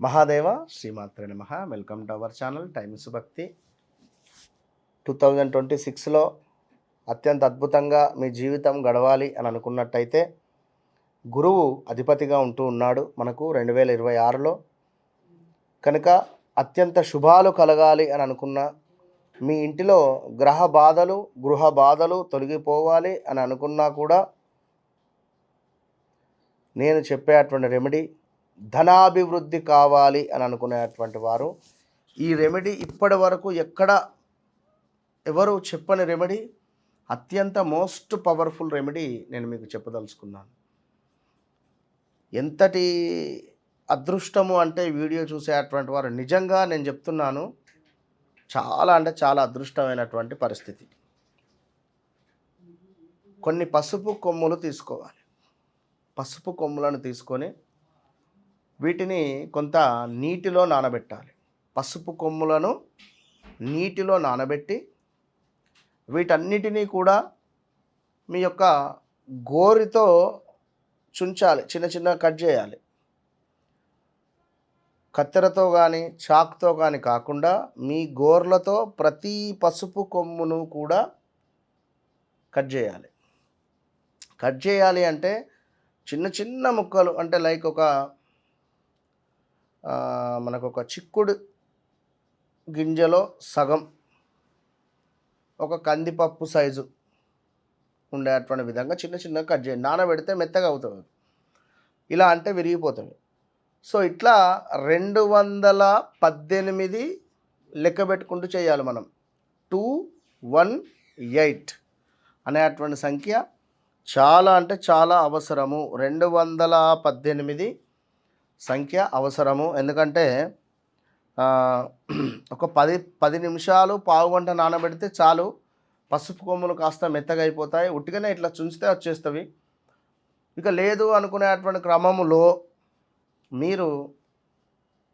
మహాదేవ శ్రీమాత్రే నమః. Welcome to our channel times భక్తి. 2026లో అత్యంత అద్భుతంగా మీ జీవితం గడవాలి అని అనుకున్నట్టయితే గురువు అధిపతిగా ఉంటూ ఉన్నాడు మనకు 2026లో. కనుక అత్యంత శుభాలు కలగాలి అని అనుకున్న మీ ఇంటిలో గృహ బాధలు తొలగిపోవాలి అని అనుకున్నా కూడా నేను చెప్పేటువంటి రెమెడీ ధనాభివృద్ధి కావాలి అని అనుకునేటువంటి వారు ఈ రెమెడీ ఇప్పటి వరకు ఎవరు చెప్పని రెమెడీ, అత్యంత మోస్ట్ పవర్ఫుల్ రెమెడీ నేను మీకు చెప్పదలుచుకున్నాను. ఎంతటి అదృష్టము అంటే వీడియో చూసేటువంటి వారు నిజంగా నేను చెప్తున్నాను, చాలా అంటే చాలా అదృష్టమైనటువంటి పరిస్థితి. కొన్ని పసుపు కొమ్ములు తీసుకోవాలి. పసుపు కొమ్ములను తీసుకొని వీటిని కొంత నీటిలో నానబెట్టాలి. పసుపు కొమ్ములను నీటిలో నానబెట్టి వీటన్నిటినీ కూడా మీ యొక్క గోరుతో చుంచాలి, చిన్న చిన్న కట్ చేయాలి. కత్తెరతో కానీ చాకుతో కానీ కాకుండా మీ గోర్లతో ప్రతి పసుపు కొమ్మును కూడా కట్ చేయాలి. కట్ చేయాలి అంటే చిన్న చిన్న ముక్కలు, అంటే లైక్ మనకు ఒక చిక్కుడు గింజలో సగం, ఒక కందిపప్పు సైజు ఉండేటువంటి విధంగా చిన్న చిన్నగా కట్ చేయండి. నానబెడితే మెత్తగా అవుతుంది, ఇలా అంటే విరిగిపోతుంది. సో ఇట్లా 218 లెక్క పెట్టుకుంటూ చేయాలి మనం. 218 అనేటువంటి సంఖ్య చాలా అంటే చాలా అవసరము. 218 సంఖ్య అవసరము. ఎందుకంటే ఒక 10 నిమిషాలు పావు గంట నానబెడితే చాలు, పసుపు కొమ్ములు కాస్త మెత్తగా అయిపోతాయి. ఉట్టిగానే ఇట్లా చుంచితే వచ్చేస్తవి. ఇక లేదు అనుకునేటువంటి క్రమంలో మీరు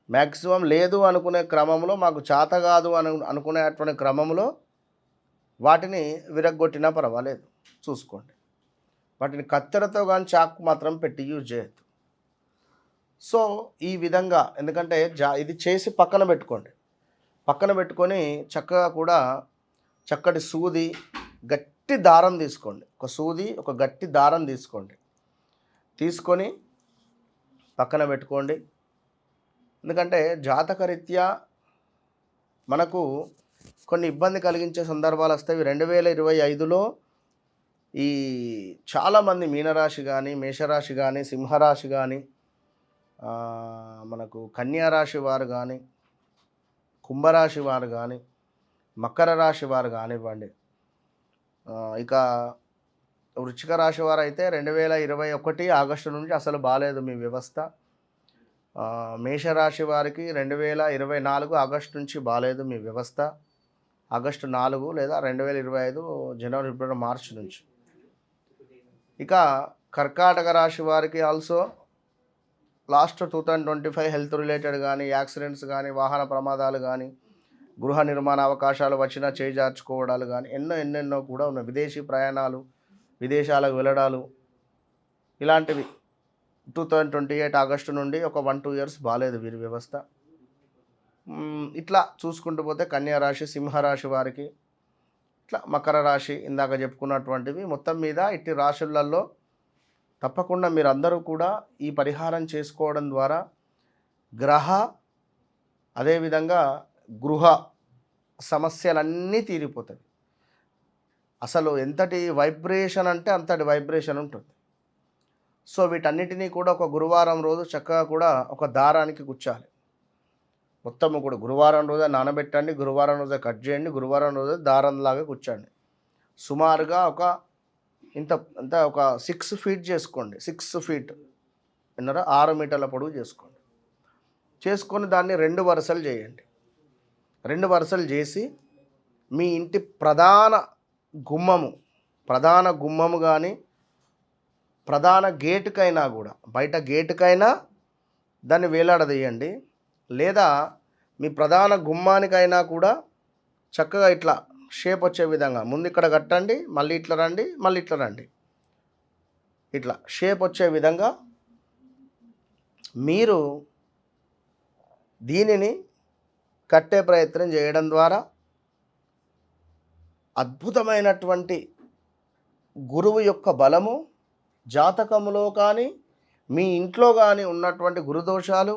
మ్యాక్సిమం లేదు అనుకునే క్రమంలో, మాకు చేత కాదు అనుకునేటువంటి క్రమంలో వాటిని విరగ్గొట్టినా పర్వాలేదు, చూసుకోండి. వాటిని కత్తెరతో కానీ చాకు మాత్రం పెట్టి యూజ్ చేయొద్దు. సో ఈ విధంగా, ఎందుకంటే ఇది చేసి పక్కన పెట్టుకోండి. పక్కన పెట్టుకొని చక్కగా కూడా చక్కటి సూది, గట్టి దారం తీసుకోండి. ఒక సూది, ఒక గట్టి దారం తీసుకోండి. తీసుకొని పక్కన పెట్టుకోండి. ఎందుకంటే జాతకరీత్యా మనకు కొన్ని ఇబ్బంది కలిగించే సందర్భాలు వస్తాయి. 2025లో ఈ చాలామంది మీనరాశి కానీ, మేషరాశి కానీ, సింహరాశి కానీ, మనకు కన్యారాశి వారు కానీ, కుంభరాశి వారు కానీ, మకర రాశి వారు కానివ్వండి, ఇక వృశ్చిక రాశి వారు అయితే 2021 ఆగస్టు నుంచి అసలు బాగాలేదు మీ వ్యవస్థ. మేషరాశి వారికి 2024 ఆగస్టు నుంచి బాగాలేదు మీ వ్యవస్థ. ఆగస్టు 4 లేదా 2025 జనవరి, ఫిబ్రవరి, మార్చి నుంచి. ఇక కర్కాటక రాశి వారికి ఆల్సో లాస్ట్ 2025 హెల్త్ రిలేటెడ్ కానీ, యాక్సిడెంట్స్ కానీ, వాహన ప్రమాదాలు కానీ, గృహ నిర్మాణ అవకాశాలు వచ్చినా చేజార్చుకోవడాలు కానీ ఎన్నెన్నో కూడా ఉన్నాయి. విదేశీ ప్రయాణాలు, విదేశాలకు వెళ్ళడాలు, ఇలాంటివి 2028 ఆగస్టు నుండి ఒక 1-2 ఇయర్స్ బాగాలేదు వీరి వ్యవస్థ. ఇట్లా చూసుకుంటూ పోతే కన్యారాశి, సింహరాశి వారికి, ఇట్లా మకర రాశి, ఇందాక చెప్పుకున్నటువంటివి, మొత్తం మీద ఇట్టి రాశులలో తప్పకుండా మీరందరూ కూడా ఈ పరిహారం చేసుకోవడం ద్వారా అదేవిధంగా గృహ సమస్యలన్నీ తీరిపోతాయి. అసలు ఎంతటి వైబ్రేషన్ అంటే అంతటి వైబ్రేషన్ ఉంటుంది. సో వీటన్నిటినీ కూడా ఒక గురువారం రోజు చక్కగా కూడా ఒక దారానికి గుచ్చాలి. మొత్తము కూడా గురువారం రోజే నానబెట్టండి, గురువారం రోజే కట్ చేయండి, గురువారం రోజే దారంలాగా కూర్చోండి. సుమారుగా ఒక 6 ఫీట్ చేసుకోండి. 6 ఫీట్ 6 మీటర్ల పొడవు చేసుకొని దాన్ని 2 వరుసలు చేయండి. 2 వరుసలు చేసి మీ ఇంటి ప్రధాన గుమ్మము కానీ, ప్రధాన గేటుకైనా కూడా, బయట గేటుకైనా దాన్ని వేలాడదీయండి. లేదా మీ ప్రధాన గుమ్మానికైనా కూడా చక్కగా ఇట్లా షేప్ వచ్చే విధంగా ముందు ఇక్కడ కట్టండి, మళ్ళీ ఇట్లా రండి, మళ్ళీ ఇట్లా రండి, ఇట్లా షేప్ వచ్చే విధంగా మీరు దీనిని కట్టే ప్రయత్నం చేయడం ద్వారా అద్భుతమైనటువంటి గురువు యొక్క బలము జాతకములో కానీ మీ ఇంట్లో కానీ ఉన్నటువంటి గురుదోషాలు,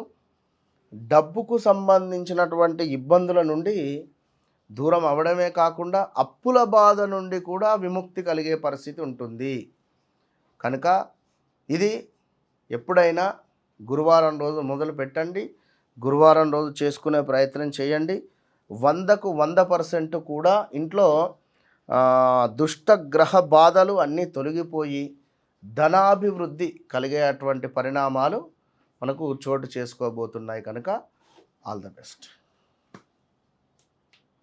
డబ్బుకు సంబంధించినటువంటి ఇబ్బందుల నుండి దూరం అవ్వడమే కాకుండా అప్పుల బాధ నుండి కూడా విముక్తి కలిగే పరిస్థితి ఉంటుంది. కనుక ఇది ఎప్పుడైనా గురువారం రోజు మొదలు పెట్టండి. గురువారం రోజు చేసుకునే ప్రయత్నం చేయండి. 100కు 100% కూడా ఇంట్లో దుష్ట గ్రహ బాధలు అన్నీ తొలగిపోయి ధనాభివృద్ధి కలిగేటువంటి పరిణామాలు మనకు చోటు చేసుకోబోతున్నాయి. కనుక ఆల్ ద బెస్ట్.